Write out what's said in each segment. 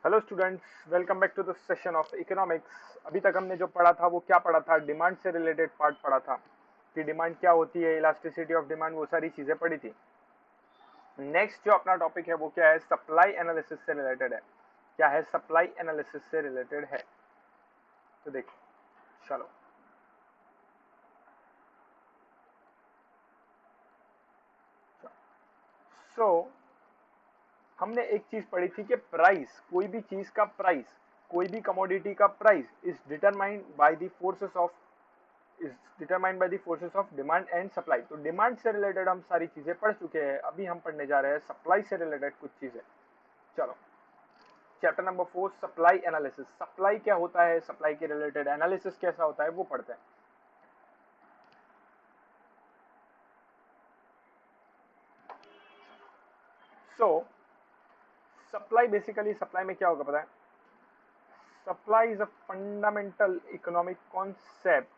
Hello students, welcome back to the session of economics. अभी तक हमने जो पढ़ा था वो क्या पढ़ा था? डिमांड से रिलेटेड पार्ट पढ़ा था कि डिमांड क्या होती है, इलास्टिसिटी ऑफ डिमांड, वो सारी चीजें पढ़ी थी। नेक्स्ट जो अपना टॉपिक है वो क्या है? सप्लाई एनालिसिस से रिलेटेड है। क्या है? सप्लाई एनालिसिस से रिलेटेड है। तो देखो, चलो। सो हमने एक चीज पढ़ी थी कि प्राइस, कोई भी चीज का प्राइस, कोई भी कमोडिटी का price is determined by the forces of is determined by the forces of demand and supply। तो डिमांड से रिलेटेड हम सारी चीजें पढ़ चुके हैं। अभी हम पढ़ने जा रहे हैं सप्लाई से रिलेटेड कुछ चीजें। चलो, chapter number 4, supply analysis. Supply क्या होता है, सप्लाई के रिलेटेड एनालिसिस कैसा होता है, वो पढ़ते हैं। सो सप्लाई, बेसिकली सप्लाई में क्या होगा पता है? Supply is a fundamental economic concept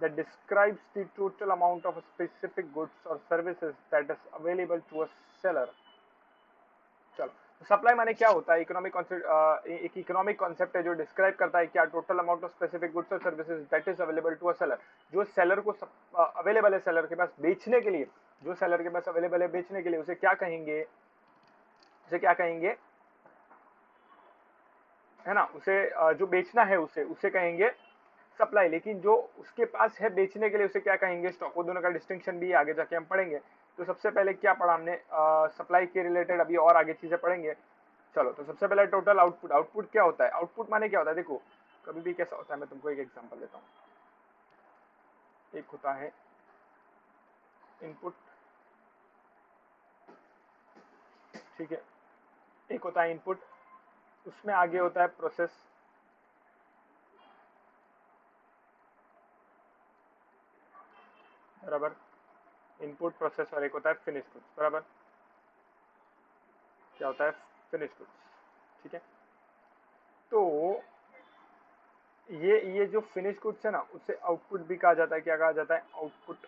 that describes the total amount of a specific goods or services that is available to a seller। चलो, सप्लाई माने क्या होता है? इकोनॉमिक कॉन्सेप्ट, एक इकोनॉमिक कॉन्सेप्ट है जो डिस्क्राइब करता है क्या? Total amount of specific goods और services that is available to a seller. जो सेलर को अवेलेबल है, सेलर के पास बेचने के लिए, जो सेलर के पास अवेलेबल है बेचने के लिए, उसे क्या कहेंगे? उसे क्या कहेंगे? है ना, उसे जो बेचना है उसे उसे कहेंगे सप्लाई। लेकिन जो उसके पास है बेचने के लिए, उसे क्या कहेंगे? स्टॉक। वो दोनों का डिस्टिंक्शन भी आगे जाके हम पढ़ेंगे। तो सबसे पहले क्या पढ़ा हमने सप्लाई के रिलेटेड? अभी और आगे चीजें पढ़ेंगे। चलो, तो सबसे पहले टोटल आउटपुट। आउटपुट क्या होता है? आउटपुट माने क्या होता है? देखो, कभी भी कैसा होता है, मैं तुमको एक एग्जांपल देता हूँ। एक होता है इनपुट, ठीक है। एक होता है इनपुट, उसमें आगे होता है प्रोसेस, बराबर। इनपुट, प्रोसेस, और एक होता है फिनिश गुड्स, बराबर। क्या होता है? फिनिश गुड्स, ठीक है। तो ये जो फिनिश गुड्स है ना, उसे आउटपुट भी कहा जाता है। क्या कहा जाता है? आउटपुट,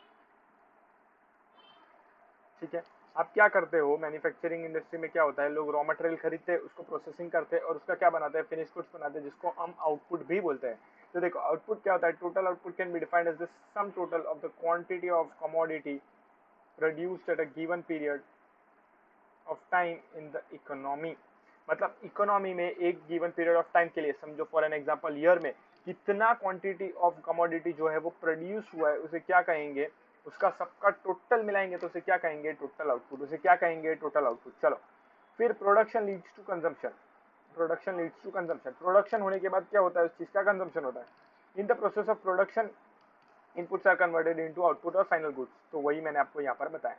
ठीक है। आप क्या करते हो मैन्युफैक्चरिंग इंडस्ट्री में? क्या होता है, लोग रॉ मटेरियल खरीदते हैं, उसको प्रोसेसिंग करते हैं और उसका क्या बनाते हैं? फिनिश गुड्स बनाते हैं, जिसको हम आउटपुट भी बोलते हैं। तो देखो, आउटपुट क्या होता है? Total output can be defined as the sum total of the quantity of commodity produced at a given period of time in the economy. मतलब इकोनॉमी में एक गिवन पीरियड ऑफ टाइम के लिए, समझो फॉर एन एग्जांपल ईयर में कितना quantity of commodity जो है वो प्रोड्यूस हुआ है, उसे क्या कहेंगे? उसका सबका टोटल मिलाएंगे तो उसे क्या कहेंगे? Total output. उसे क्या कहेंगे? Total output. चलो, फिर production leads to consumption. Production leads to consumption. Production होने के बाद क्या होता है? उस चीज का कंजम्पशन होता है। In the process of production inputs are converted into output और फाइनल गुड्स। तो वही मैंने आपको यहाँ पर बताया,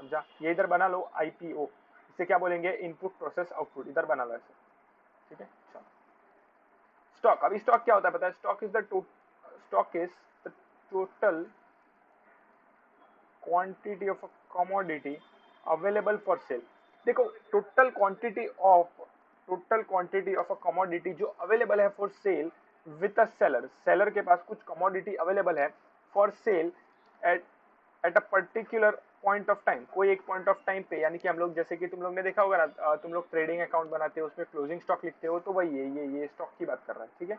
समझा? ये इधर बना लो, आईपीओ। इसे क्या बोलेंगे? Input, process, output. इधर बना लो ऐसे, ठीक है। चलो, स्टॉक। अभी स्टॉक क्या होता है पता है? Stock is the total quantity of a commodity available for sale. देखो, total quantity of a commodity जो अवेलेबल है for sale with a seller. Seller के पास कुछ कमोडिटी अवेलेबल है for sale at at a particular point of time. कोई एक point of time पे, यानी कि हम लोग, जैसे कि तुम लोग ने देखा होगा ना, तुम लोग ट्रेडिंग अकाउंट बनाते हो, उसमें क्लोजिंग स्टॉक लिखते हो, तो वही है, ये स्टॉक की बात कर रहा है, ठीक है।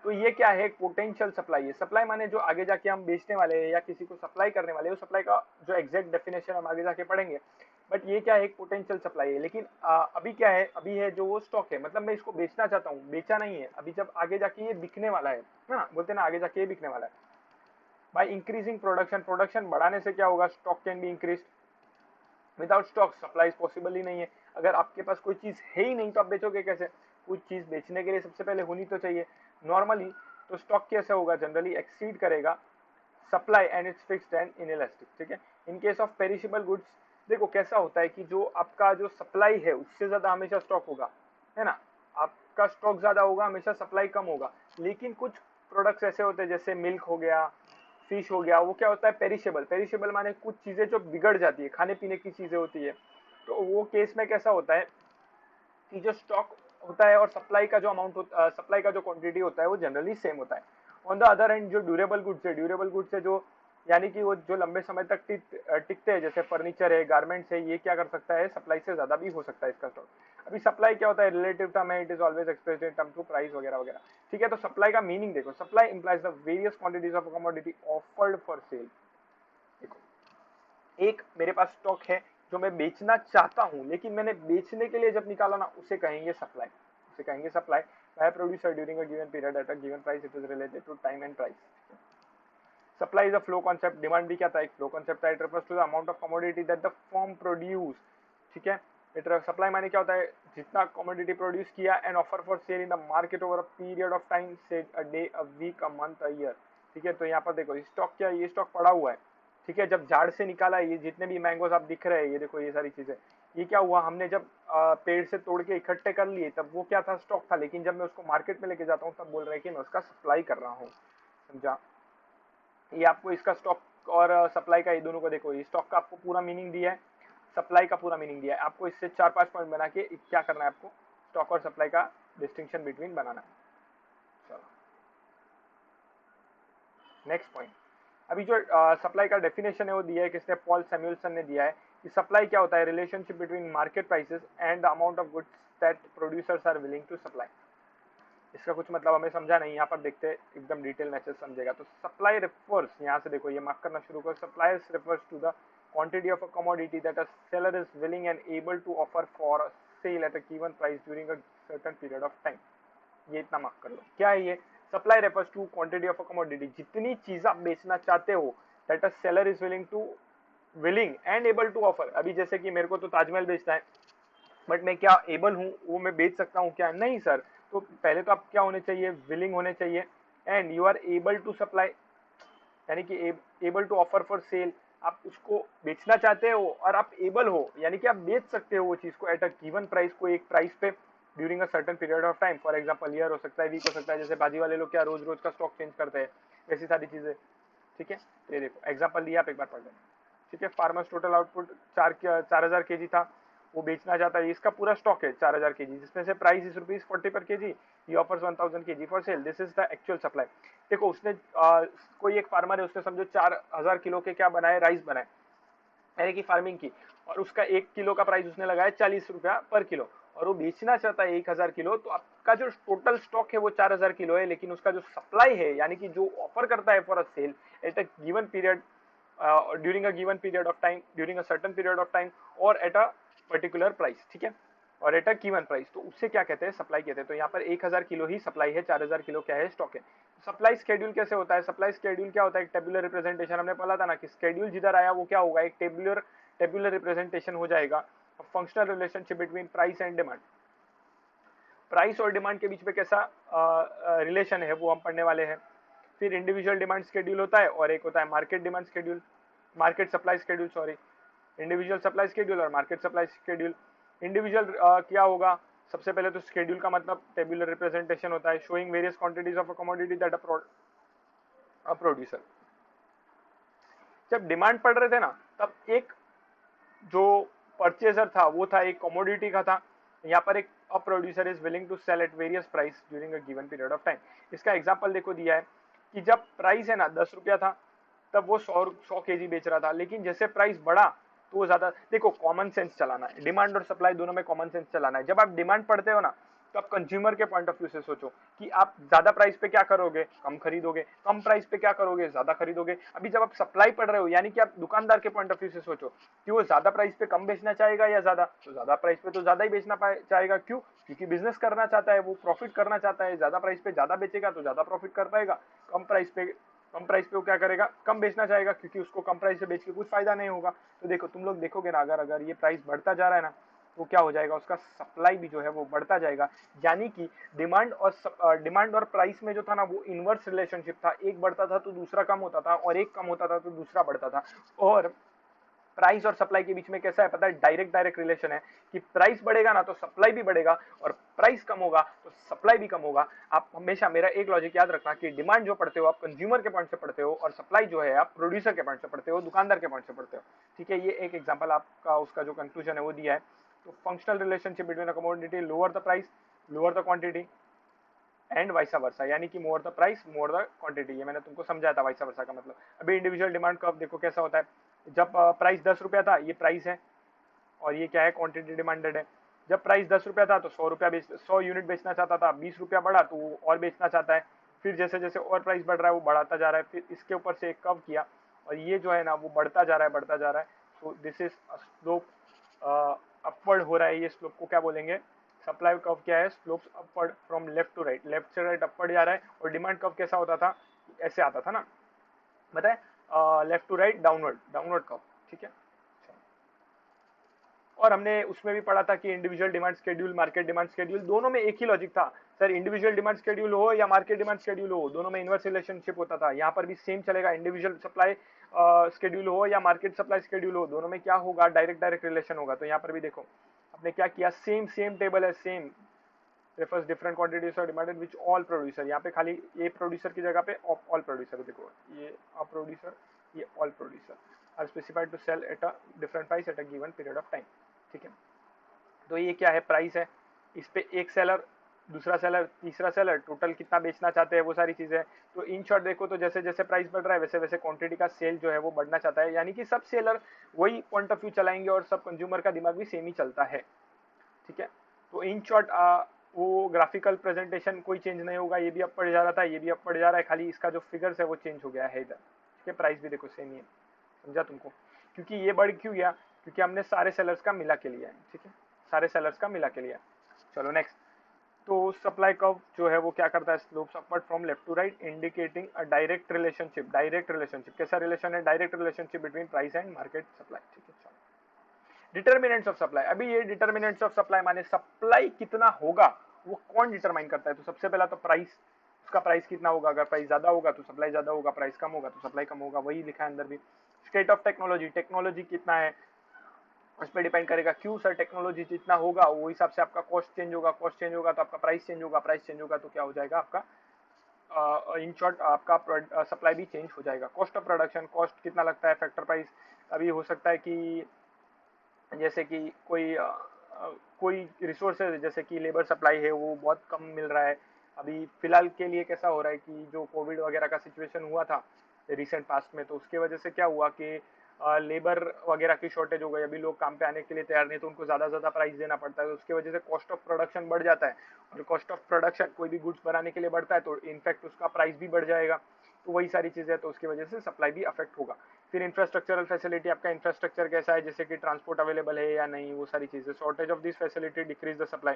तो ये क्या है? पोटेंशियल सप्लाई है। सप्लाई माने जो आगे जाके हम बेचने वाले हैं या किसी को सप्लाई करने वाले हैं, वो सप्लाई का जो एग्जैक्ट डेफिनेशन हम आगे जाके पढ़ेंगे। बट ये क्या है? एक पोटेंशियल सप्लाई है। लेकिन अभी क्या है? अभी है जो वो स्टॉक है, मतलब मैं इसको बेचना चाहता हूँ, बेचा नहीं है अभी, जब आगे जाके ये बिकने वाला है ना, बोलते हैं ना आगे जाके ये बिकने वाला है। बाय इंक्रीजिंग प्रोडक्शन, प्रोडक्शन बढ़ाने से क्या होगा? Stock can be increase. Without stock supply possible ही नहीं है। अगर आपके पास कोई चीज है ही नहीं तो आप बेचोगे कैसे? कुछ चीज बेचने के लिए सबसे पहले होनी तो चाहिए नॉर्मली। तो स्टॉक कैसे होगा? जनरली एक्सीड करेगा supply and it's fixed and inelastic, ठीक है। In case of perishable goods, देखो कैसा होता है कि जो आपका जो सप्लाई है उससे ज्यादा हमेशा स्टॉक होगा, है ना। आपका स्टॉक ज्यादा होगा, हमेशा सप्लाई कम होगा। लेकिन कुछ प्रोडक्ट्स ऐसे होते हैं, जैसे मिल्क हो गया, फिश हो गया, वो क्या होता है? पेरिशेबल। पेरिशेबल माने कुछ चीजें जो बिगड़ जाती है, खाने पीने की चीजें होती है। तो वो केस में कैसा होता है कि जो स्टॉक होता है और सप्लाई का जो अमाउंट होता है, सप्लाई का जो क्वांटिटी होता है, वो जनरली सेम होता है। ऑन द अदर हैंड जो ड्यूरेबल गुड्स है, ड्यूरेबल गुड्स है जो यानी कि वो जो लंबे समय तक टिकते हैं, जैसे फर्नीचर है, गारमेंट्स है, ये क्या कर सकता है, सप्लाई से ज्यादा भी हो सकता है इसका स्टॉक। अभी सप्लाई क्या होता है, रिलेटिव टर्म है, it is always expressed in term to price वगैरह वगैरह। ठीक है, तो सप्लाई का मीनिंग देखो, supply implies the various quantities of commodity offered for sale. देखो, एक मेरे पास स्टॉक है जो मैं बेचना चाहता हूं, लेकिन मैंने बेचने के लिए जब निकाला ना, उसे कहेंगे सप्लाई, उसे कहेंगे supply by producer during a given period at a given price, it is related to time and price. Supply is a flow concept, demand भी क्या था, एक फ्लो कॉन्सेप्ट था, it refers to the amount of commodity that the firm produce. ठीक है, it supply माने क्या होता है, जितना कमोडिटी प्रोड्यूस किया and offer for sale in the market over a period of time, से a day, a week, a month, a year. ठीक है, तो यहाँ पर देखो स्टॉक क्या है, ये स्टॉक पड़ा हुआ है। ठीक है, जब झाड़ से निकाला है, ये जितने भी मैंगोज आप दिख रहे हैं, ये देखो ये सारी चीजें, ये क्या हुआ, हमने जब पेड़ से तोड़ के इकट्ठे कर लिए तब वो क्या था, स्टॉक था। लेकिन जब मैं उसको मार्केट में लेके जाता हूँ तब बोल रहे हैं कि मैं उसका सप्लाई कर रहा हूँ। समझा? ये आपको इसका स्टॉक और सप्लाई का, ये दोनों को देखो, ये स्टॉक का आपको पूरा मीनिंग दिया है, सप्लाई का पूरा मीनिंग दिया है। आपको इससे 4-5 पॉइंट बना के क्या करना है, आपको स्टॉक और सप्लाई का डिस्टिंक्शन बिटवीन बनाना है। चलो नेक्स्ट पॉइंट। अभी जो सप्लाई का डेफिनेशन है वो दिया है किसने, पॉल सैमुअलसन ने दिया है कि सप्लाई क्या होता है, relationship between market prices and the amount of goods that producers are willing to supply. इसका कुछ मतलब हमें समझा नहीं, यहाँ पर देखते एकदम डिटेल मैसेज समझेगा। तो सप्लाई रेफर्स, यहाँ से देखो ये मार्क करना शुरू करो, supply refers to the quantity of a commodity that a seller is willing and able to offer for sale at a given price during a certain period of time। ये इतना mark कर लो, क्या है ये, supply refers to quantity of a commodity, जितनी चीज आप बेचना चाहते हो, that a seller is willing and able to offer. अभी जैसे कि मेरे को तो ताजमहल बेचना है, बट मैं क्या एबल हूँ, वो मैं बेच सकता हूँ क्या, नहीं सर। तो पहले तो आप क्या होने चाहिए, विलिंग होने चाहिए, and you are able to supply, यानी कि able to offer for sale, आप उसको बेचना चाहते हो और आप एबल हो, यानी कि आप बेच सकते हो वो चीज को एट अ गिवन प्राइस, को एक प्राइस पे, during a certain period of time. For example year हो सकता है, वीक हो सकता है, जैसे बाजी वाले लोग क्या रोज रोज का स्टॉक चेंज करते हैं, ऐसी सारी चीजें। ठीक है, तो ये देखो एग्जांपल दिया, आप एक बार पढ़ लेना। ठीक है, फार्मर्स टोटल आउटपुट 4,000 केजी था, वो बेचना चाहता है, इसका पूरा स्टॉक है 4,000 केजी, जिसमें से प्राइस इज ₹40 पर KG, he offers 1,000 KG for sale, this is the actual supply. देखो उसने कोई एक फार्मर है, उसने समझो 4,000 किलो के क्या बनाए, राइस बनाए, यानी कि फार्मिंग की, और उसका 1 किलो का प्राइस उसने लगाया ₹40 पर किलो, और वो बेचना चाहता है 1,000 किलो। तो आपका जो टोटल स्टॉक है वो 4,000 किलो है, लेकिन उसका जो सप्लाई है, यानी कि जो ऑफर करता है for a sale at a given period, during a given period of time, during a certain period of time, और एट अ पर्टिकुलर प्राइस। ठीक है, और एट अ गिवन प्राइस, तो उससे क्या कहते हैं, सप्लाई कहते हैं। तो यहाँ पर 1,000 किलो ही सप्लाई है, 4,000 किलो क्या है, स्टॉक है। सप्लाई स्केड्यूल कैसे होता है, सप्लाई स्केड्यूल क्या होता है, एक टेबुलर रिप्रेजेंटेशन, हमने बोला था ना कि स्केड्यूल जिधर आया वो क्या होगा, एक टेबुलर रिप्रेजेंटेशन हो जाएगा, functional relationship between price and demand. Price और डिमांड के बीच में कैसा रिलेशन है वो हम पढ़ने वाले हैं। फिर इंडिविजुअल डिमांड शेड्यूल होता है, और एक होता है market demand schedule, market supply schedule, sorry, individual supply schedule और मार्केट सप्लाई शेड्यूल। इंडिविजुअल क्या होगा, सबसे पहले तो शेड्यूल का मतलब टेबुलर रिप्रेजेंटेशन होता है, showing various quantities of a commodity that a producer. जब डिमांड पढ़ रहे थे ना, तब एक जो परचेजर था वो था, एक कमोडिटी का था। यहाँ पर एक a producer is willing to sell at various price during a given period of time. इसका एग्जांपल देखो दिया है कि जब प्राइस है ना ₹10 था, तब वो 100 केजी बेच रहा था, लेकिन जैसे प्राइस बढ़ा तो वो ज्यादा, देखो कॉमन सेंस चलाना है, डिमांड और सप्लाई दोनों में कॉमन सेंस चलाना है। जब आप डिमांड पढ़ते हो ना, तो आप कंज्यूमर के पॉइंट ऑफ व्यू से सोचो कि आप ज्यादा प्राइस पे क्या करोगे, कम खरीदोगे, कम प्राइस पे क्या करोगे, ज्यादा खरीदोगे। अभी जब आप सप्लाई पढ़ रहे हो, यानी कि आप दुकानदार के पॉइंट ऑफ व्यू से सोचो कि वो ज्यादा प्राइस पे कम बेचना चाहेगा या ज्यादा, तो ज्यादा प्राइस पे तो ज्यादा ही बेचना चाहेगा। क्यों, क्योंकि बिजनेस करना चाहता है, वो प्रॉफिट करना चाहता है, ज्यादा प्राइस पे ज्यादा बेचेगा तो ज्यादा प्रॉफिट कर पाएगा। कम प्राइस पे वो क्या करेगा, कम बेचना चाहेगा, क्योंकि उसको कम प्राइस से बेच के कुछ फायदा नहीं होगा। तो देखो तुम लोग देखोगे ना, अगर अगर ये प्राइस बढ़ता जा रहा है ना, तो क्या हो जाएगा, उसका सप्लाई भी जो है वो बढ़ता जाएगा। यानी कि डिमांड और प्राइस में जो था ना, वो इनवर्स रिलेशनशिप था, एक बढ़ता था तो दूसरा कम होता था, और एक कम होता था तो दूसरा बढ़ता था। और प्राइस और सप्लाई के बीच में कैसा है पता है, डायरेक्ट रिलेशन है कि प्राइस बढ़ेगा ना तो सप्लाई भी बढ़ेगा, और प्राइस कम होगा तो सप्लाई भी कम होगा। आप हमेशा मेरा एक लॉजिक याद रखना कि डिमांड जो पढ़ते हो आप कंज्यूमर के पॉइंट से पढ़ते हो, और सप्लाई जो है आप प्रोड्यूसर के पॉइंट से पढ़ते हो, दुकानदार के पॉइंट से पढ़ते हो। ठीक है, ये एक एग्जाम्पल आपका उसका जो कंक्लूजन है वो दिया है। तो functional relationship between a commodity, lower the price, lower the quantity, and vice versa, यानी कि more the price more the quantity. ये मैंने तुमको समझाया था वाइसा वर्सा का मतलब। अभी इंडिविजुअल डिमांड कर्व देखो कैसा होता है। जब प्राइस 10 रुपया था, ये प्राइस है, और ये क्या है, क्वांटिटी डिमांडेड है। जब प्राइस 10 रुपया था तो 100 रुपया 100 यूनिट बेचना चाहता था, 20 रुपया बढ़ा तो वो और बेचना चाहता है। फिर जैसे जैसे और प्राइस बढ़ रहा है वो बढ़ाता जा रहा है, फिर इसके ऊपर से एक कर्व किया, और ये जो है ना वो बढ़ता जा रहा है, बढ़ता जा रहा है। So this is slope upward हो रहा है। ये स्लोप को क्या बोलेंगे, सप्लाई कर्व क्या है, slopes upward from left to right, left से राइट अपवर्ड जा रहा है। और डिमांड कर्व कैसा होता था, ऐसे आता था ना, बताए, left to right downward, downward curve, ठीक है। और हमने उसमें भी पढ़ा था कि individual demand schedule, market demand schedule, दोनों में एक ही लॉजिक था सर। इंडिविजुअल डिमांड शेड्यूल हो या मार्केट डिमांड शेड्यूल हो, दोनों में इनवर्स रिलेशनशिप होता था। यहाँ पर भी सेम चलेगा, इंडिविजुअल सप्लाई शेड्यूल हो या मार्केट सप्लाई शेड्यूल हो, दोनों में क्या होगा, डायरेक्ट डायरेक्ट रिलेशन होगा। तो यहाँ पर भी देखो आपने क्या किया, सेम सेम टेबल है, same refers different quantities are demanded which all producer, यहाँ पे खाली ये प्रोड्यूसर की जगह पे ऑल प्रोड्यूसर, देखो ये अ प्रोड्यूसर, ये all producer are specified to sell at a different price at a given period of time, ठीक है। तो ये क्या है, प्राइस है, इस पे एक सेलर, दूसरा सेलर, तीसरा सेलर, टोटल कितना बेचना चाहते हैं वो सारी चीजें। तो इन शॉर्ट देखो तो जैसे जैसे प्राइस बढ़ रहा है वैसे वैसे क्वांटिटी का सेल जो है वो बढ़ना चाहता है, यानी कि सब सेलर वही पॉइंट ऑफ व्यू चलाएंगे और सब कंज्यूमर का दिमाग भी सेम ही चलता है, ठीक है। तो इन शॉर्ट वो ग्राफिकल प्रेजेंटेशन कोई चेंज नहीं होगा, ये भी अप पड़ जा रहा था, ये भी अप पड़ जा रहा है, खाली इसका जो फिगर्स है वो चेंज हो गया है इधर, ठीक है। प्राइस भी देखो सेम ही है, समझा तुमको, क्योंकि ये बढ़ क्यों गया, क्योंकि हमने सारे सेलर्स का मिला के लिया है, ठीक है, सारे सेलर्स का मिला के लिया। चलो नेक्स्ट। तो सप्लाई कर्व जो है वो क्या करता है, slopes upward from left to right indicating a direct relationship. Direct relationship कैसा रिलेशन है, direct relationship between price and market supply, ठीक है। चलो डिटर्मिनेंट्स ऑफ सप्लाई। अभी ये डिटर्मिनेंट्स ऑफ सप्लाई माने सप्लाई कितना होगा वो कौन डिटरमाइन करता है। तो सबसे पहला तो प्राइस, उसका प्राइस कितना होगा, अगर प्राइस ज्यादा होगा तो सप्लाई ज्यादा होगा, प्राइस कम होगा तो सप्लाई कम होगा, वही लिखा है अंदर भी। स्टेट ऑफ टेक्नोलॉजी, टेक्नोलॉजी कितना है उस पर डिपेंड करेगा। क्यों सर, टेक्नोलॉजी जितना होगा वो हिसाब से आपका कॉस्ट चेंज होगा, कॉस्ट चेंज होगा तो आपका प्राइस चेंज होगा, प्राइस चेंज होगा तो क्या हो जाएगा आपका, इन शॉर्ट आपका सप्लाई भी चेंज हो जाएगा। कॉस्ट ऑफ प्रोडक्शन, कॉस्ट कितना लगता है, फैक्टर प्राइस। अभी हो सकता है कि जैसे कि कोई रिसोर्स है, जैसे कि लेबर सप्लाई है वो बहुत कम मिल रहा है। अभी फिलहाल के लिए कैसा हो रहा है कि जो कोविड वगैरह का सिचुएशन हुआ था रिसेंट पास्ट में, तो उसके वजह से क्या हुआ कि लेबर वगैरह की शॉर्टेज हो गई, अभी लोग काम पे आने के लिए तैयार नहीं, तो उनको ज़्यादा ज़्यादा प्राइस देना पड़ता है, तो उसकी वजह से कॉस्ट ऑफ प्रोडक्शन बढ़ जाता है। और कॉस्ट ऑफ प्रोडक्शन कोई भी गुड्स बनाने के लिए बढ़ता है तो इनफैक्ट उसका प्राइस भी बढ़ जाएगा। तो वही सारी चीज़ें, तो उसकी वजह से सप्लाई भी अफेक्ट होगा। फिर इंफ्रास्ट्रक्चरल फैसिलिटी, आपका इंफ्रास्ट्रक्चर कैसा है, जैसे कि ट्रांसपोर्ट अवेलेबल है या नहीं, वो सारी चीज़ें। Shortage of this facility decrease the supply.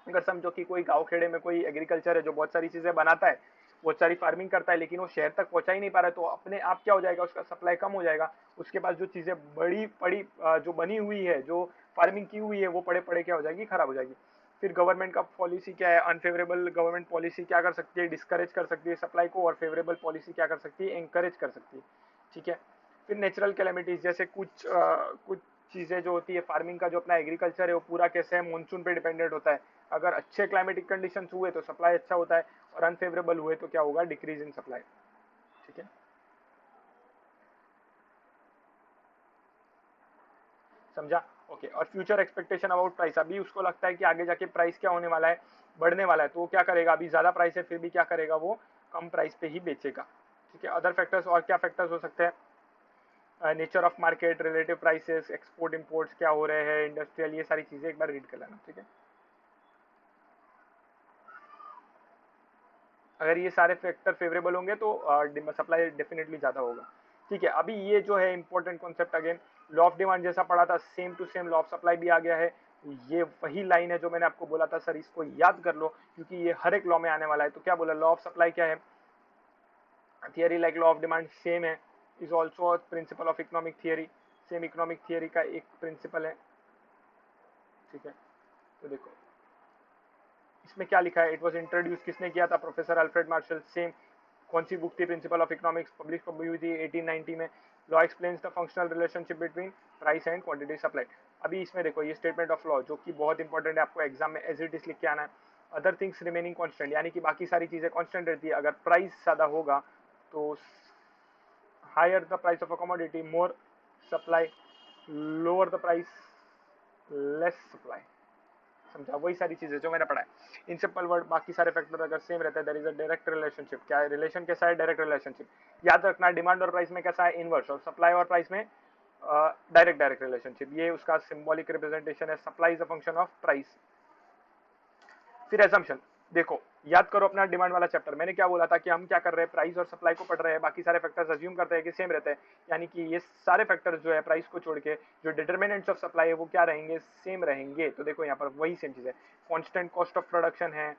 अगर समझो कि कोई गांव खेड़े में कोई एग्रीकल्चर है जो बहुत सारी चीजें बनाता है, बहुत सारी फार्मिंग करता है, लेकिन वो शहर तक पहुंचा ही नहीं पा रहा है, तो अपने आप क्या हो जाएगा, उसका सप्लाई कम हो जाएगा। उसके पास जो चीजें बड़ी पड़ी जो बनी हुई है, जो फार्मिंग की हुई है, वो पड़े पड़े क्या हो जाएगी, खराब हो जाएगी। फिर गवर्नमेंट का पॉलिसी क्या है, अनफेवरेबल गवर्नमेंट पॉलिसी क्या कर सकती है, डिस्करेज कर सकती है सप्लाई को, और फेवरेबल पॉलिसी क्या कर सकती है, एंकरेज कर सकती है, ठीक है। फिर नेचुरल कैलेमिटीज, जैसे कुछ चीजें जो होती है, फार्मिंग का जो अपना एग्रीकल्चर है वो पूरा कैसे है, मानसून पे डिपेंडेंट होता है। अगर अच्छे क्लाइमेटिक कंडीशंस हुए तो सप्लाई अच्छा होता है, और अनफेवरेबल हुए तो क्या होगा, डिक्रीज इन सप्लाई, ठीक है, समझा। ओके। और फ्यूचर एक्सपेक्टेशन अबाउट प्राइस, अभी उसको लगता है कि आगे जाके प्राइस क्या होने वाला है, बढ़ने वाला है, तो वो क्या करेगा, अभी ज्यादा प्राइस है फिर भी क्या करेगा, वो कम प्राइस पे ही बेचेगा, ठीक है। अदर फैक्टर्स, और क्या फैक्टर्स हो सकते हैं, nature of market, relative prices, export imports क्या हो रहे हैं, इंडस्ट्रियल, ये सारी चीजें एक बार रीड कर लेना, ठीक है। अगर ये सारे फैक्टर फेवरेबल होंगे तो सप्लाई डेफिनेटली ज्यादा होगा, ठीक है। अभी ये जो है important concept, again law of demand जैसा पढ़ा था, same to same law of supply भी आ गया है। ये वही लाइन है जो मैंने आपको बोला था सर, इसको याद कर लो क्योंकि ये हर एक लॉ में आने वाला है। तो क्या बोला, लॉ ऑफ सप्लाई क्या है, theory like law of demand same है, is also principle of economic theory, same economic theory का एक प्रिंसिपल है, ठीक है। तो देखो इसमें क्या लिखा है, इट वॉज इंट्रोड्यूस किसने किया था, प्रोफेसर अल्फ्रेड मार्शल। सेम कौन सी बुक थी, प्रिंसिपल ऑफ इकोनॉमिक्स, पब्लिश कब हुई थी, 1890 में। Law explains the functional relationship between price and quantity supply. अभी इसमें देखो ये स्टेटमेंट ऑफ लॉ जो कि बहुत इंपॉर्टेंट है, आपको एग्जाम में एज इट इज लिख के आना है। अदर थिंग्स रिमेनिंग कॉन्स्टेंट, यानी कि बाकी सारी चीजें कॉन्स्टेंट रहती है, अगर प्राइस ज्यादा होगा तो higher the price of a commodity more supply, lower the price less supply, समझा, वही सारी चीजें जो मैंने पढ़ा है इन सिंपल वर्ड। बाकी सारे फैक्टर अगर सेम रहते हैं, there is a direct relationship. क्या है रिलेशन, कैसा है, डायरेक्ट रिलेशनशिप। याद रखना डिमांड और प्राइस में कैसा है, इनवर्स, और सप्लाई और प्राइस में डायरेक्ट डायरेक्ट रिलेशनशिप। ये उसका सिंबॉलिक रिप्रेजेंटेशन है, supply is a function of price. फिर एजम्पशन, देखो याद करो अपना डिमांड वाला चैप्टर, मैंने क्या बोला था कि हम क्या कर रहे हैं, प्राइस और सप्लाई को पढ़ रहे हैं, बाकी सारे फैक्टर्स अज्यूम करते हैं कि सेम रहते हैं, यानी कि ये सारे फैक्टर्स जो है प्राइस को छोड़ के जो डिटर्मिनेंट्स ऑफ सप्लाई है वो क्या रहेंगे, सेम रहेंगे। तो देखो यहाँ पर वही सेम चीज है, कांस्टेंट कॉस्ट ऑफ प्रोडक्शन है,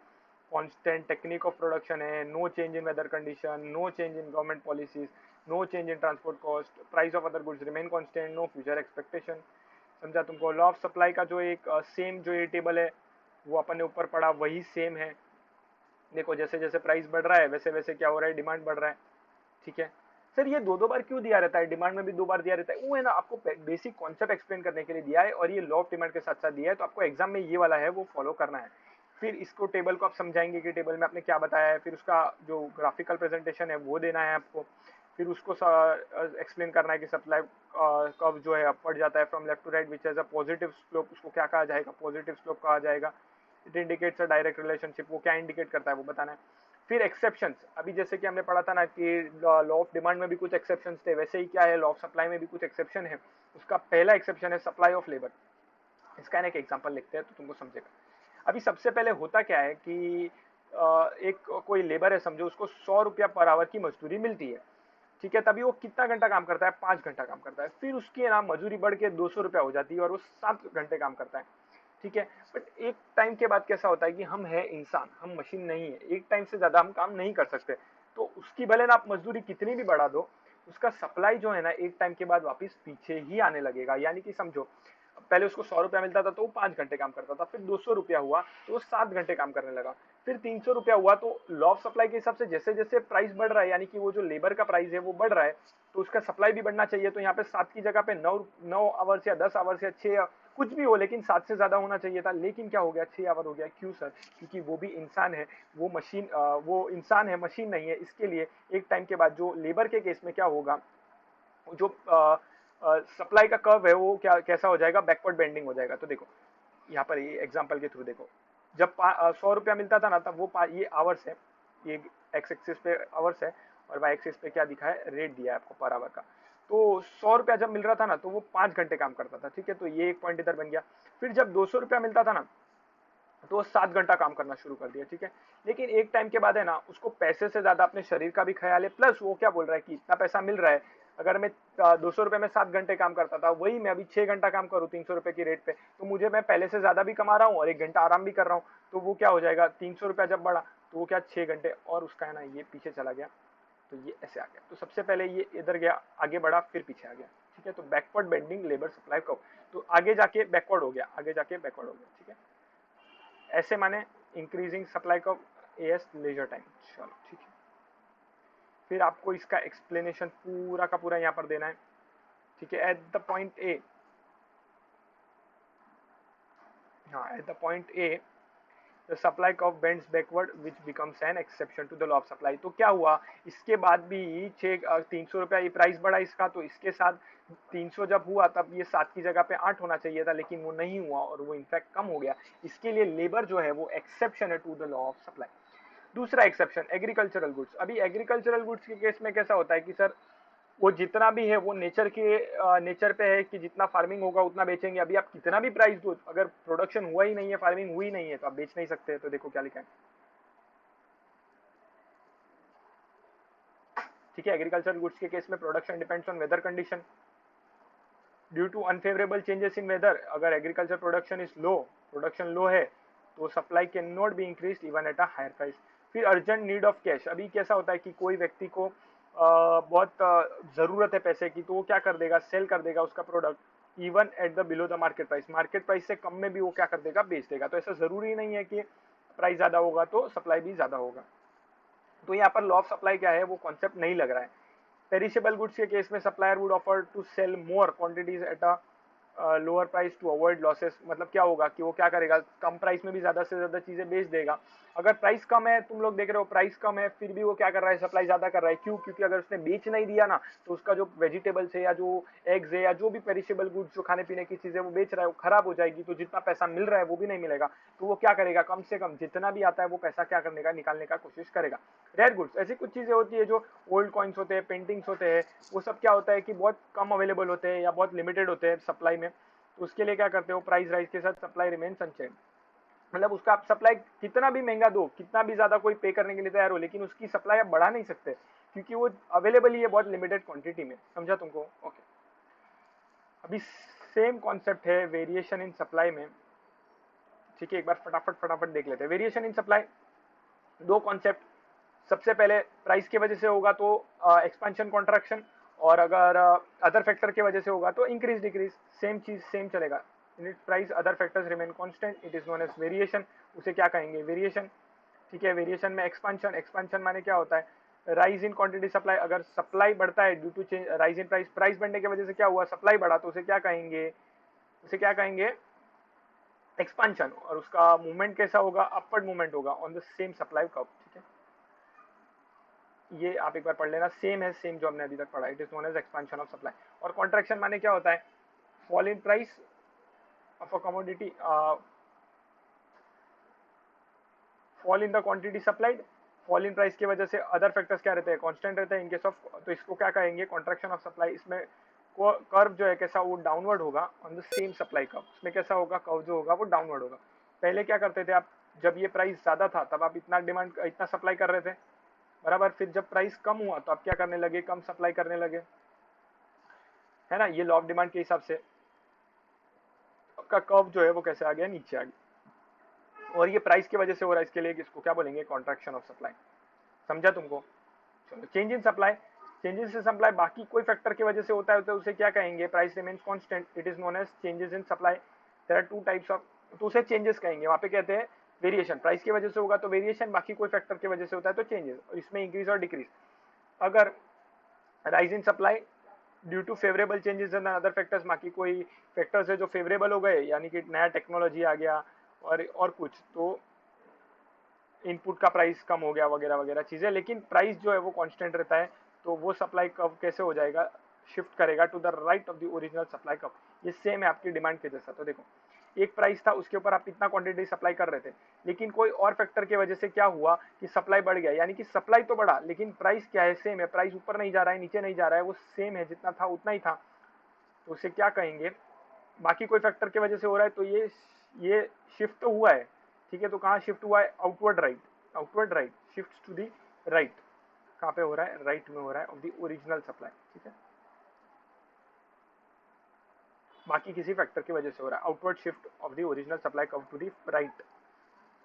कांस्टेंट टेक्निक ऑफ प्रोडक्शन है, no change in weather condition, no change in government policies, no change in transport cost, price of other goods remain constant, no future expectation. समझा तुमको। Law of supply का जो एक same जो ये table है वो अपन ने ऊपर पढ़ा, वही सेम है। देखो जैसे जैसे प्राइस बढ़ रहा है वैसे वैसे क्या हो रहा है, डिमांड बढ़ रहा है। ठीक है सर, ये दो दो बार क्यों दिया रहता है, डिमांड में भी दो बार दिया रहता है, वो है ना आपको बेसिक कॉन्सेप्ट एक्सप्लेन करने के लिए दिया है, और ये लॉ ऑफ डिमांड के साथ साथ दिया है, तो आपको एग्जाम में ये वाला है वो फॉलो करना है। फिर इसको टेबल को आप समझाएंगे कि टेबल में आपने क्या बताया है, फिर उसका जो ग्राफिकल प्रेजेंटेशन है वो देना है आपको, फिर उसको एक्सप्लेन करना है कि सप्लाई कब जो है अपवर्ड जाता है from left to right which as a positive slope, उसको क्या कहा जाएगा, पॉजिटिव स्लोप कहा जाएगा। It indicates a direct relationship, वो क्या इंडिकेट करता है वो बताना है। फिर एक्सेप्शंस, अभी जैसे कि हमने पढ़ा था ना कि लॉ ऑफ डिमांड में भी कुछ एक्सेप्शंस थे, वैसे ही क्या है लॉ ऑफ सप्लाई में भी कुछ एक्सेप्शन है। उसका पहला एक्सेप्शन है सप्लाई ऑफ लेबर। इसका एक एग्जांपल लिखते हैं तो तुमको समझेगा। अभी सबसे पहले होता क्या है कि एक कोई लेबर है समझो, उसको 100 रुपया पर आवर की मजदूरी मिलती है। ठीक है, तभी वो कितना घंटा काम करता है, 5 घंटा काम करता है। फिर उसकी ना मजदूरी बढ़ के 200 रुपया हो जाती है और वो 7 घंटे काम करता है। ठीक है, बट एक टाइम के बाद कैसा होता है कि हम है इंसान, हम मशीन नहीं है, एक टाइम से ज्यादा हम काम नहीं कर सकते। तो उसकी भले ना आप मजदूरी कितनी भी बढ़ा दो, उसका सप्लाई जो है ना एक टाइम के बाद वापस पीछे ही आने लगेगा। यानी कि समझो पहले उसको 100 रुपया मिलता था तो वो 5 घंटे काम करता था, फिर 200 रुपया हुआ तो वो 7 घंटे काम करने लगा, फिर 300 रुपया हुआ। तो लॉ ऑफ सप्लाई के हिसाब से जैसे जैसे प्राइस बढ़ रहा है, यानी कि वो जो लेबर का प्राइस है वो बढ़ रहा है, तो उसका सप्लाई भी बढ़ना चाहिए। तो यहाँ पे 7 की जगह पे 9 आवर्स या 10 आवर्स या 6, कुछ भी हो, लेकिन 7 से ज्यादा होना चाहिए था। लेकिन क्या हो गया, 6 आवर हो गया। क्यों सर? क्योंकि वो भी इंसान है, वो मशीन वो इंसान है, मशीन नहीं है। इसके लिए एक टाइम के बाद जो लेबर के केस में क्या होगा, जो सप्लाई का कर्व है वो क्या कैसा हो जाएगा, बैकवर्ड बेंडिंग हो जाएगा। तो देखो यहाँ पर ये एग्जांपल के थ्रू देखो, जब 100 रुपया मिलता था ना, तब वो ये आवर्स है, ये एक्स एक्सिस पे आवर्स है और वाई एक्सिस पे क्या दिखा है, रेट दिया है आपको पर आवर का। तो 100 रुपया जब मिल रहा था ना तो वो 5 घंटे काम करता था। ठीक है, तो ये एक पॉइंट इधर बन गया। फिर जब 200 रुपया मिलता था ना तो वो 7 घंटा काम करना शुरू कर दिया। ठीक है, लेकिन एक टाइम के बाद है ना उसको पैसे से ज्यादा अपने शरीर का भी ख्याल है, प्लस वो क्या बोल रहा है कि इतना पैसा मिल रहा है, अगर मैं 200 रुपये में 7 घंटे काम करता था, वही मैं अभी 6 घंटा काम करूँ 300 रुपये की रेट पे, तो मुझे मैं पहले से ज्यादा भी कमा रहा हूँ और 1 घंटा आराम भी कर रहा हूँ। तो वो क्या हो जाएगा, 300 रुपया जब बढ़ा तो वो क्या 6 घंटे और उसका है ना ये पीछे चला गया, तो ये ऐसे आ गया। तो सबसे पहले ये इधर गया, आगे बढ़ा, फिर पीछे आ गया। ठीक है, तो backward bending labour supply curve, तो आगे जाके बैकवर्ड हो गया, आगे जाके बैकवर्ड हो गया। ठीक है, ऐसे माने इंक्रीजिंग सप्लाई का एएस लेजर टाइम। चलो ठीक है, फिर आपको इसका एक्सप्लेनेशन पूरा का पूरा यहाँ पर देना है। ठीक है, एट द पॉइंट ए, हाँ at the point A the supply curve bends backward which becomes an exception to the law of supply. तो क्या हुआ, इसके बाद भी 300 रुपया ये प्राइस बढ़ा इसका, तो इसके साथ 300 जब हुआ तब ये 7 की जगह पे 8 होना चाहिए था, लेकिन वो नहीं हुआ और वो इनफैक्ट कम हो गया। इसके लिए लेबर जो है वो एक्सेप्शन है to the law of supply. दूसरा एक्सेप्शन एग्रीकल्चरल गुड्स। अभी एग्रीकल्चरल गुड्स के केस में कैसा होता है कि सर वो जितना भी है वो नेचर पे है कि जितना फार्मिंग होगा उतना बेचेंगे। अभी आप कितना भी प्राइस दो, अगर प्रोडक्शन हुआ ही नहीं है, फार्मिंग हुई नहीं है, तो आप बेच नहीं सकते। तो देखो क्या लिखा है। ठीक है, एग्रीकल्चरल गुड्स के केस में production depends on weather condition due to unfavourable changes in weather. अगर एग्रीकल्चर प्रोडक्शन लो है तो supply can not be increase even at a higher price. फिर अर्जेंट नीड ऑफ कैश। अभी कैसा होता है कि कोई व्यक्ति को बहुत जरूरत है पैसे की, तो वो क्या कर देगा, सेल कर देगा उसका product even at the below the market price, market price से कम में भी वो क्या कर देगा, बेच देगा। तो ऐसा जरूरी नहीं है कि प्राइस ज्यादा होगा तो सप्लाई भी ज्यादा होगा। तो यहाँ पर लॉ ऑफ सप्लाई क्या है वो कॉन्सेप्ट नहीं लग रहा है। पेरिशेबल गुड्स के केस में supplier would offer to sell more quantities at a lower price to avoid losses, मतलब क्या होगा कि वो क्या करेगा, कम प्राइस में भी ज्यादा से ज्यादा चीजें बेच देगा। अगर प्राइस कम है, तुम लोग देख रहे हो प्राइस कम है, फिर भी वो क्या कर रहा है, सप्लाई ज्यादा कर रहा है। क्यों? क्योंकि अगर उसने बेच नहीं दिया ना, तो उसका जो वेजिटेबल्स है या जो एग्स है या जो भी पेरिशेबल गुड्स जो खाने पीने की चीजें वो बेच रहा है वो खराब हो जाएगी, तो जितना पैसा मिल रहा है वो भी नहीं मिलेगा। तो वो क्या करेगा, कम से कम जितना भी आता है वो पैसा क्या करने का, निकालने का कोशिश करेगा। रेयर गुड्स ऐसी कुछ चीजें होती है जो ओल्ड कॉइन्स होते हैं, पेंटिंग्स होते हैं, वो सब क्या होता है कि बहुत कम अवेलेबल होते हैं या बहुत लिमिटेड होते हैं सप्लाई में। तो उसके लिए क्या करते हो, प्राइस राइज के साथ सप्लाई रिमेन अनचेंज। मतलब उसका आप सप्लाई कितना भी महंगा दो, कितना भी ज्यादा कोई पे करने के लिए तैयार हो, लेकिन उसकी सप्लाई आप बढ़ा नहीं सकते, क्योंकि वो अवेलेबल ही है बहुत लिमिटेड क्वांटिटी में। समझा तुमको? ओके। अभी सेम कॉन्सेप्ट है वेरिएशन इन सप्लाई में। ठीक है, एक बार फटाफट फटाफट देख लेते हैं वेरिएशन इन सप्लाई। दो कॉन्सेप्ट, सबसे पहले प्राइस की वजह से होगा तो एक्सपेंशन कॉन्ट्रैक्शन, और अगर अदर फैक्टर की वजह से होगा तो इंक्रीज डिक्रीज। सेम चीज सेम चलेगा। Unit price other factors remain constant, it is known as variation. उसे क्या कहेंगे, वेरिएशन। ठीक है, वेरिएशन में एक्सपेंशन, एक्सपेंशन माने क्या होता है, राइज इन क्वांटिटी सप्लाई। अगर सप्लाई बढ़ता है due to change rise in price, price बढ़ने की वजह से क्या हुआ, सप्लाई बढ़ा, तो उसे क्या कहेंगे, उसे क्या कहेंगे, एक्सपेंशन। और उसका मूवमेंट कैसा होगा, अपवर्ड मूवमेंट होगा on the same supply curve. ठीक है, ये आप एक बार पढ़ लेना, सेम है सेम जो हमने अभी तक पढ़ा, it is known as expansion of supply. और कॉन्ट्रैक्शन माने क्या होता है, fall in price of a commodity, fall in the quantity supplied. Fall in price की वजह से अदर फैक्टर्स क्या रहते हैं, कांस्टेंट रहते हैं इन केस ऑफ, तो इसको क्या कहेंगे, कॉन्ट्रैक्शन ऑफ सप्लाई। इसमें कर्व जो है कैसा, वो डाउनवर्ड होगा on the same supply curve. इसमें कैसा होगा, कर्व जो होगा वो डाउनवर्ड होगा। पहले क्या करते थे आप, जब ये प्राइस ज्यादा था तब आप इतना डिमांड, इतना सप्लाई कर रहे थे, बराबर। फिर जब प्राइस कम हुआ तो आप क्या करने लगे, कम सप्लाई करने लगे, है ना। ये लॉ ऑफ डिमांड के हिसाब से आपका कर्व जो है वो कैसे आ गया, नीचे आ गया। और ये प्राइस की वजह से हो रहा है, इसके लिए इसको क्या बोलेंगे, कॉन्ट्रैक्शन ऑफ सप्लाई। समझा तुमको? चलो, change in supply, changes in supply बाकी कोई फैक्टर की वजह से होता है तो उसे क्या कहेंगे, price remains constant, it is known as changes in supply. There are two types of, तो उसे चेंजेस कहेंगे। वहां पे कहते हैं वेरिएशन, प्राइस की वजह से होगा तो वेरिएशन, बाकी कोई फैक्टर की वजह से होता है तो चेंजेस, इसमें इंक्रीज और डिक्रीज। अगर rise in supply due to favourable changes in other factors, बाकी कोई फैक्टर्स है जो फेवरेबल हो गए, यानी कि नया टेक्नोलॉजी आ गया और कुछ, तो इनपुट का प्राइस कम हो गया वगैरह वगैरह चीजें, लेकिन प्राइस जो है वो कांस्टेंट रहता है, तो वो सप्लाई कर्व कैसे हो जाएगा, शिफ्ट करेगा to the right of the original supply curve. ये सेम है आपकी डिमांड के जैसा। तो देखो, एक प्राइस था, उसके ऊपर आप इतना क्वांटिटी सप्लाई कर रहे थे, लेकिन कोई और फैक्टर की वजह से क्या हुआ कि सप्लाई बढ़ गया, यानी कि सप्लाई तो बढ़ा लेकिन प्राइस क्या है, सेम है। प्राइस ऊपर नहीं जा रहा है, नीचे नहीं जा रहा है, वो सेम है, जितना था उतना ही था। तो उसे क्या कहेंगे, बाकी कोई फैक्टर की वजह से हो रहा है तो ये शिफ्ट तो हुआ है। ठीक है, तो कहाँ शिफ्ट हुआ है, outward right, outward right, shift to the right. कहाँ पे हो रहा है, राइट में हो रहा है, ऑफ दी ओरिजिनल सप्लाई। ठीक है, बाकी किसी फैक्टर की वजह से हो रहा है, outward shift of the original supply curve to the right,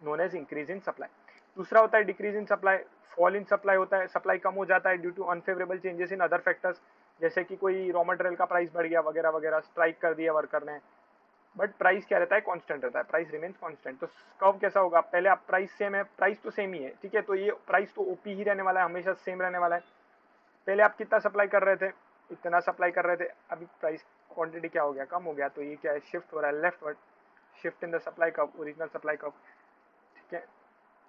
known as increase in supply. दूसरा होता है decrease in supply, fall in supply होता है, सप्लाई कम हो जाता है due to unfavourable changes in other factors, जैसे कि कोई रॉ मटेरियल का प्राइस बढ़ गया वगैरह वगैरह, स्ट्राइक कर दिया वर्कर ने, बट प्राइस क्या रहता है, कांस्टेंट रहता है, प्राइस रिमेन्स कांस्टेंट। तो कर्व कैसा होगा, पहले आप प्राइस सेम है, प्राइस तो सेम ही है, ठीक है, तो ये प्राइस तो ओपी ही रहने वाला है, हमेशा सेम रहने वाला है। पहले आप कितना सप्लाई कर रहे थे, इतना सप्लाई कर रहे थे, अभी प्राइस क्वांटिटी क्या हो गया, कम हो गया, तो ये क्या है, शिफ्ट हो रहा है leftward, shift in the supply curve, original supply curve. ठीक है,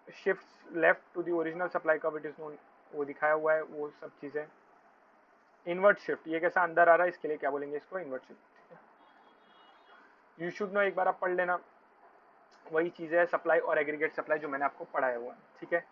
shift left to the original supply curve, it is known, वो दिखाया हुआ है वो सब चीजें। इनवर्ट शिफ्ट, ये कैसा अंदर आ रहा है, इसके लिए क्या बोलेंगे, इसको inward shift. You should know, एक बार आप पढ़ लेना, वही चीज है सप्लाई और एग्रीगेट सप्लाई जो मैंने आपको पढ़ाया हुआ है। ठीक है,